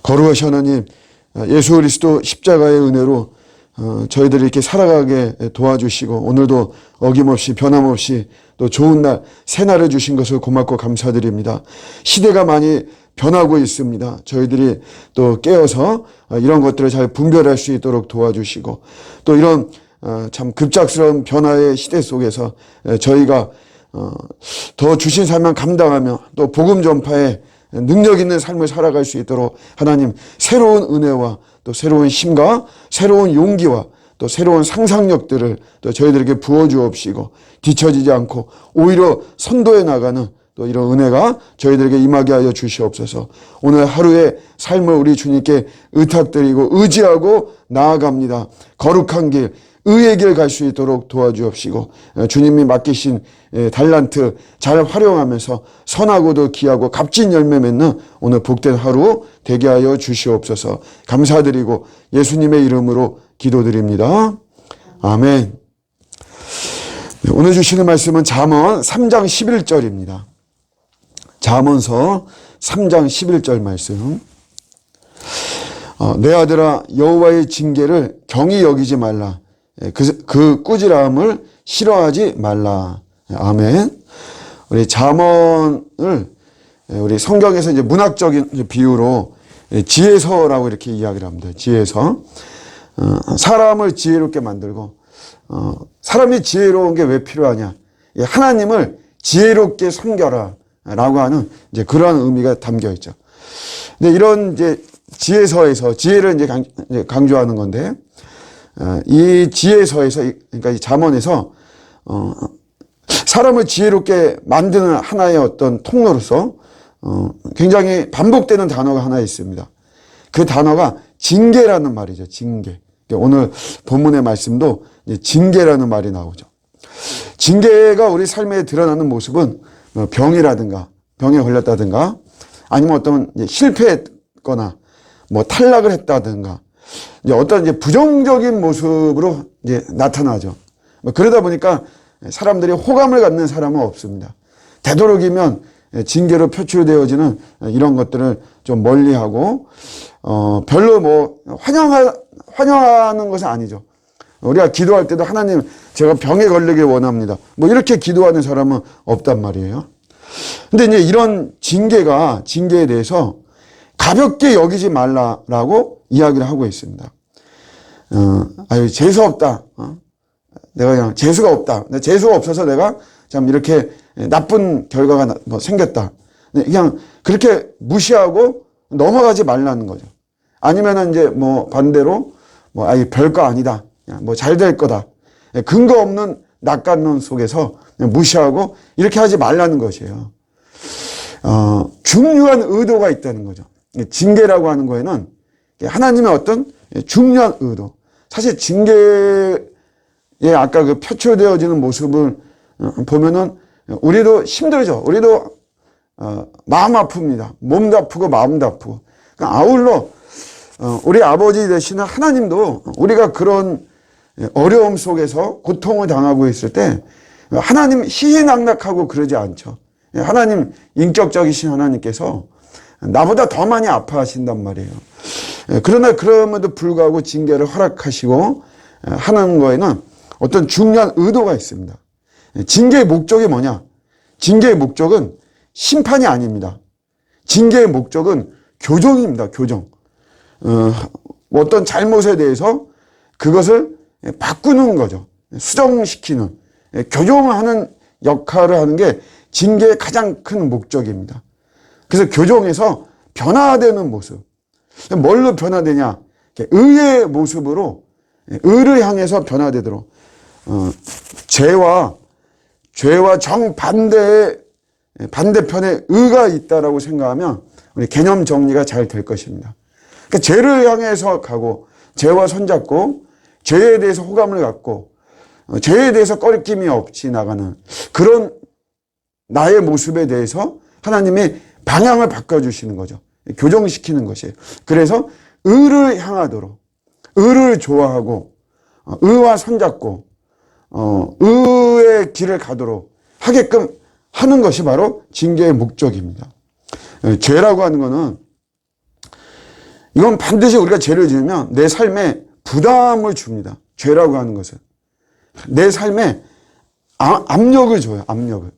거룩하신 하나님, 예수 그리스도 십자가의 은혜로 저희들이 이렇게 살아가게 도와주시고 오늘도 어김없이 변함없이 또 좋은 날, 새 날을 주신 것을 고맙고 감사드립니다. 시대가 많이 변하고 있습니다. 저희들이 또 깨어서 이런 것들을 잘 분별할 수 있도록 도와주시고 또 이런 참 급작스러운 변화의 시대 속에서 저희가 더 주신 사명 감당하며 또 복음 전파에 능력 있는 삶을 살아갈 수 있도록 하나님 새로운 은혜와 또 새로운 힘과 새로운 용기와 또 새로운 상상력들을 또 저희들에게 부어주옵시고 뒤처지지 않고 오히려 선도해 나가는 또 이런 은혜가 저희들에게 임하게 하여 주시옵소서. 오늘 하루의 삶을 우리 주님께 의탁드리고 의지하고 나아갑니다. 거룩한 길, 의의 길 갈 수 있도록 도와주옵시고 주님이 맡기신 달란트 잘 활용하면서 선하고도 귀하고 값진 열매 맺는 오늘 복된 하루 되게 하여 주시옵소서. 감사드리고 예수님의 이름으로 기도드립니다. 아멘. 오늘 주시는 말씀은 잠언 3장 11절입니다. 잠언서 3장 11절 말씀. 내 아들아 여호와의 징계를 경히 여기지 말라. 그 꾸지람을 싫어하지 말라. 아멘. 우리 잠언을 우리 성경에서 이제 문학적인 비유로 지혜서라고 이렇게 이야기를 합니다. 지혜서. 사람을 지혜롭게 만들고 사람이 지혜로운 게 왜 필요하냐? 하나님을 지혜롭게 섬겨라 라고 하는 이제 그러한 의미가 담겨 있죠. 근데 이런 이제 지혜서에서 지혜를 이제 강조하는 건데 이 지혜서에서 그러니까 이 잠언에서 사람을 지혜롭게 만드는 하나의 어떤 통로로서 굉장히 반복되는 단어가 하나 있습니다. 그 단어가 징계라는 말이죠. 징계. 오늘 본문의 말씀도 징계라는 말이 나오죠. 징계가 우리 삶에 드러나는 모습은 병이라든가 병에 걸렸다든가 아니면 어떤 실패했거나 뭐 탈락을 했다든가 어떤 이제 부정적인 모습으로 이제 나타나죠. 그러다 보니까 사람들이 호감을 갖는 사람은 없습니다. 되도록이면 징계로 표출되어지는 이런 것들을 좀 멀리하고 별로 뭐 환영하는 것은 아니죠. 우리가 기도할 때도 하나님 제가 병에 걸리길 원합니다. 뭐 이렇게 기도하는 사람은 없단 말이에요. 근데 이제 이런 징계에 대해서 가볍게 여기지 말라라고 이야기를 하고 있습니다. 아유, 재수 없다. 내가 그냥 재수가 없다. 재수가 없어서 내가 참 이렇게 나쁜 결과가 생겼다. 그냥 그렇게 무시하고 넘어가지 말라는 거죠. 아니면은 이제 뭐 반대로 아이 별거 아니다. 뭐 잘 될 거다. 근거 없는 낙관론 속에서 무시하고 이렇게 하지 말라는 것이에요. 중요한 의도가 있다는 거죠. 징계라고 하는 거에는 하나님의 어떤 중요한 의도. 사실 징계에 아까 그 표출되어지는 모습을 보면은 우리도 힘들죠. 우리도 마음 아픕니다. 몸도 아프고 마음도 아프고. 그러니까 아울러 우리 아버지 되시는 하나님도 우리가 그런 어려움 속에서 고통을 당하고 있을 때 하나님 희희낙낙하고 그러지 않죠. 하나님 인격적이신 하나님께서 나보다 더 많이 아파하신단 말이에요. 그러나 그럼에도 불구하고 징계를 허락하시고 하는 거에는 어떤 중요한 의도가 있습니다. 징계의 목적이 뭐냐? 징계의 목적은 심판이 아닙니다. 징계의 목적은 교정입니다. 교정. 어떤 잘못에 대해서 그것을 바꾸는 거죠. 수정시키는, 교정하는 역할을 하는 게 징계의 가장 큰 목적입니다. 그래서 교정에서 변화되는 모습. 뭘로 변화되냐? 의의 모습으로 의를 향해서 변화되도록 죄와 정반대의 반대편에 의가 있다라고 생각하면 우리 개념 정리가 잘 될 것입니다. 그러니까 죄를 향해서 가고 죄와 손잡고 죄에 대해서 호감을 갖고 죄에 대해서 꺼리낌이 없이 나가는 그런 나의 모습에 대해서 하나님이 방향을 바꿔주시는 거죠. 교정시키는 것이에요. 그래서 의를 향하도록 의를 좋아하고 의와 손잡고 의의 길을 가도록 하게끔 하는 것이 바로 징계의 목적입니다. 죄라고 하는 것은 이건 반드시 우리가 죄를 지으면 내 삶에 부담을 줍니다. 죄라고 하는 것은. 내 삶에 압력을 줘요. 압력을.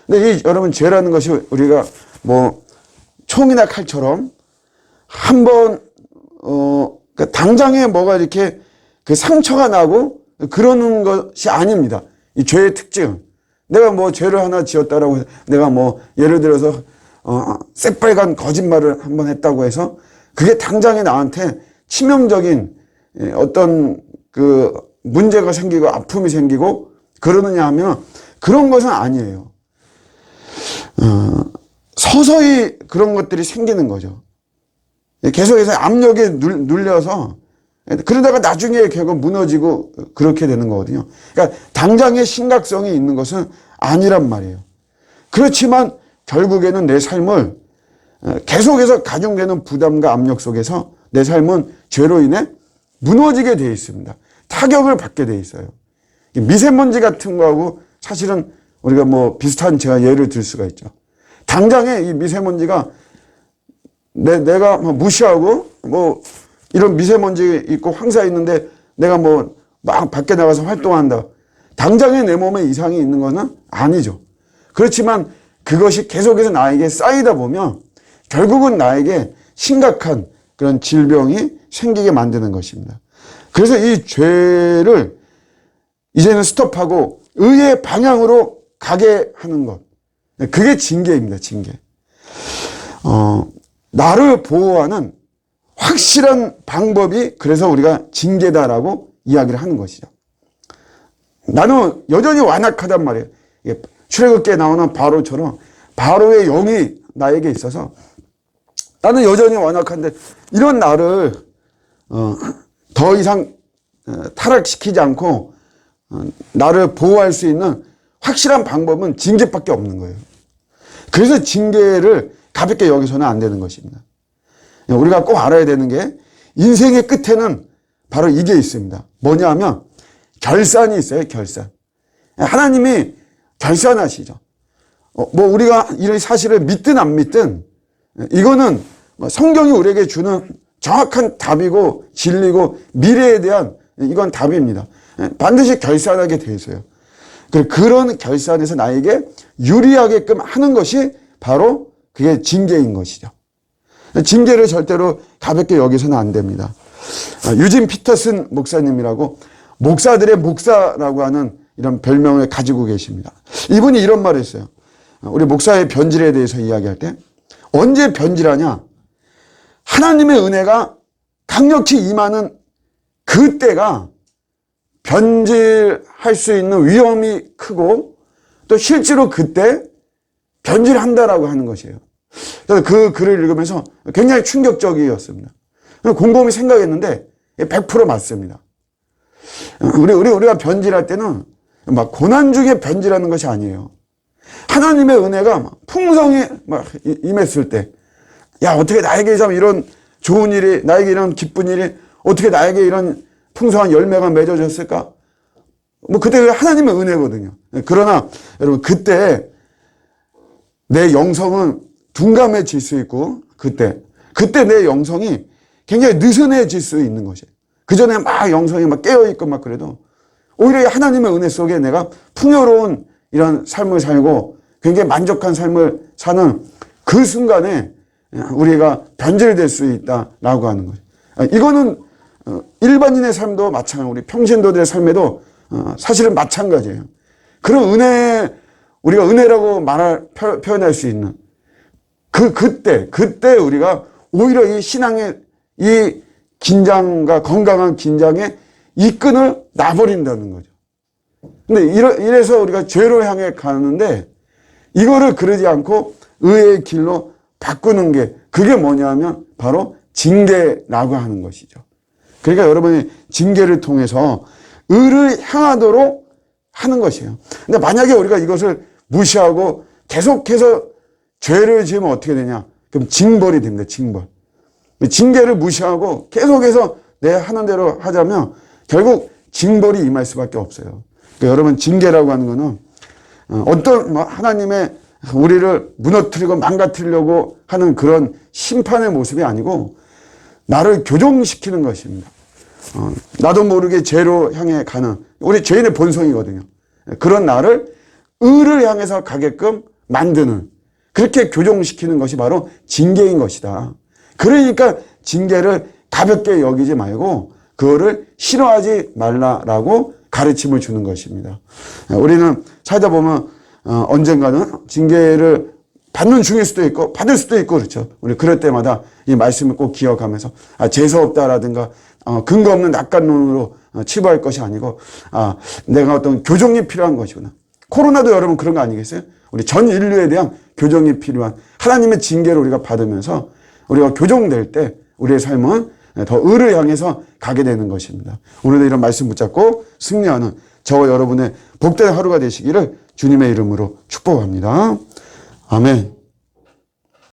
근데 여러분 죄라는 것이 우리가 뭐 총이나 칼처럼 한번 그러니까 당장에 뭐가 이렇게 그 상처가 나고 그러는 것이 아닙니다. 이 죄의 특징은 내가 뭐 죄를 하나 지었다라고 해서 내가 뭐 예를 들어서 새빨간 거짓말을 한번 했다고 해서 그게 당장에 나한테 치명적인 어떤 그 문제가 생기고 아픔이 생기고 그러느냐 하면 그런 것은 아니에요. 서서히 그런 것들이 생기는 거죠. 계속해서 압력에 눌려서 그러다가 나중에 결국 무너지고 그렇게 되는 거거든요. 그러니까 당장의 심각성이 있는 것은 아니란 말이에요. 그렇지만 결국에는 내 삶을 계속해서 가중되는 부담과 압력 속에서 내 삶은 죄로 인해 무너지게 되어 있습니다. 타격을 받게 되어 있어요. 미세먼지 같은 거하고 사실은 우리가 뭐 비슷한 제가 예를 들 수가 있죠. 당장에 이 미세먼지가 내가 뭐 무시하고 뭐 이런 미세먼지 있고 황사 있는데 내가 뭐 막 밖에 나가서 활동한다. 당장에 내 몸에 이상이 있는 것은 아니죠. 그렇지만 그것이 계속해서 나에게 쌓이다 보면 결국은 나에게 심각한 그런 질병이 생기게 만드는 것입니다. 그래서 이 죄를 이제는 스톱하고 의의 방향으로 가게 하는 것. 그게 징계입니다. 징계. 나를 보호하는 확실한 방법이 그래서 우리가 징계다라고 이야기를 하는 것이죠. 나는 여전히 완악하단 말이에요. 출애굽기에 나오는 바로처럼 바로의 영이 나에게 있어서 나는 여전히 완악한데 이런 나를 더 이상 타락시키지 않고 나를 보호할 수 있는 확실한 방법은 징계밖에 없는 거예요. 그래서 징계를 가볍게 여기서는 안 되는 것입니다. 우리가 꼭 알아야 되는 게 인생의 끝에는 바로 이게 있습니다. 뭐냐 하면 결산이 있어요. 결산. 하나님이 결산하시죠. 뭐 우리가 이 사실을 믿든 안 믿든 이거는 성경이 우리에게 주는 정확한 답이고 진리고 미래에 대한 이건 답입니다. 반드시 결산하게 돼 있어요. 그런 결산에서 나에게 유리하게끔 하는 것이 바로 그게 징계인 것이죠. 징계를 절대로 가볍게 여기서는 안 됩니다. 유진 피터슨 목사님이라고 목사들의 목사라고 하는 이런 별명을 가지고 계십니다. 이분이 이런 말을 했어요. 우리 목사의 변질에 대해서 이야기할 때 언제 변질하냐? 하나님의 은혜가 강력히 임하는 그때가 변질할 수 있는 위험이 크고 또 실제로 그때 변질한다라고 하는 것이에요. 그래서 그 글을 읽으면서 굉장히 충격적이었습니다. 곰곰이 생각했는데 100% 맞습니다. 우리가 변질할 때는 막 고난 중에 변질하는 것이 아니에요. 하나님의 은혜가 막 풍성히 막 임했을 때, 야, 어떻게 나에게 참 이런 좋은 일이, 나에게 이런 기쁜 일이, 어떻게 나에게 이런 풍성한 열매가 맺어졌을까? 뭐, 그때 하나님의 은혜거든요. 그러나, 여러분, 그때 내 영성은 둔감해질 수 있고, 그때 내 영성이 굉장히 느슨해질 수 있는 것이에요. 그 전에 막 영성이 막 깨어있고 막 그래도, 오히려 하나님의 은혜 속에 내가 풍요로운 이런 삶을 살고 굉장히 만족한 삶을 사는 그 순간에 우리가 변질될 수 있다라고 하는 거예요. 이거는 일반인의 삶도 마찬가지고 우리 평신도들의 삶에도 사실은 마찬가지예요. 그런 은혜, 우리가 은혜라고 표현할 수 있는 그때 우리가 오히려 이 신앙의 이 긴장과 건강한 긴장의 이 끈을 놔버린다는 거죠. 근데 이래서 우리가 죄로 향해 가는데 이거를 그러지 않고 의의 길로 바꾸는 게 그게 뭐냐면 바로 징계라고 하는 것이죠. 그러니까 여러분이 징계를 통해서 의를 향하도록 하는 것이에요. 근데 만약에 우리가 이것을 무시하고 계속해서 죄를 지으면 어떻게 되냐? 그럼 징벌이 됩니다. 징벌. 징계를 무시하고 계속해서 내 하는 대로 하자면 결국 징벌이 임할 수밖에 없어요. 그러니까 여러분 징계라고 하는 거는 어떤 하나님의 우리를 무너뜨리고 망가뜨리려고 하는 그런 심판의 모습이 아니고 나를 교정시키는 것입니다. 나도 모르게 죄로 향해 가는 우리 죄인의 본성이거든요. 그런 나를 의를 향해서 가게끔 만드는, 그렇게 교정시키는 것이 바로 징계인 것이다. 그러니까 징계를 가볍게 여기지 말고 그거를 싫어하지 말라라고 가르침을 주는 것입니다. 우리는 살다 보면 언젠가는 징계를 받는 중일 수도 있고 받을 수도 있고 그렇죠. 우리 그럴 때마다 이 말씀을 꼭 기억하면서 재수 없다라든가 근거 없는 낙관론으로 치부할 것이 아니고 내가 어떤 교정이 필요한 것이구나. 코로나도 여러분 그런 거 아니겠어요? 우리 전 인류에 대한 교정이 필요한 하나님의 징계를 우리가 받으면서 우리가 교정될 때 우리의 삶은 더 의를 향해서 가게 되는 것입니다. 오늘도 이런 말씀 붙잡고 승리하는 저와 여러분의 복된 하루가 되시기를 주님의 이름으로 축복합니다. 아멘.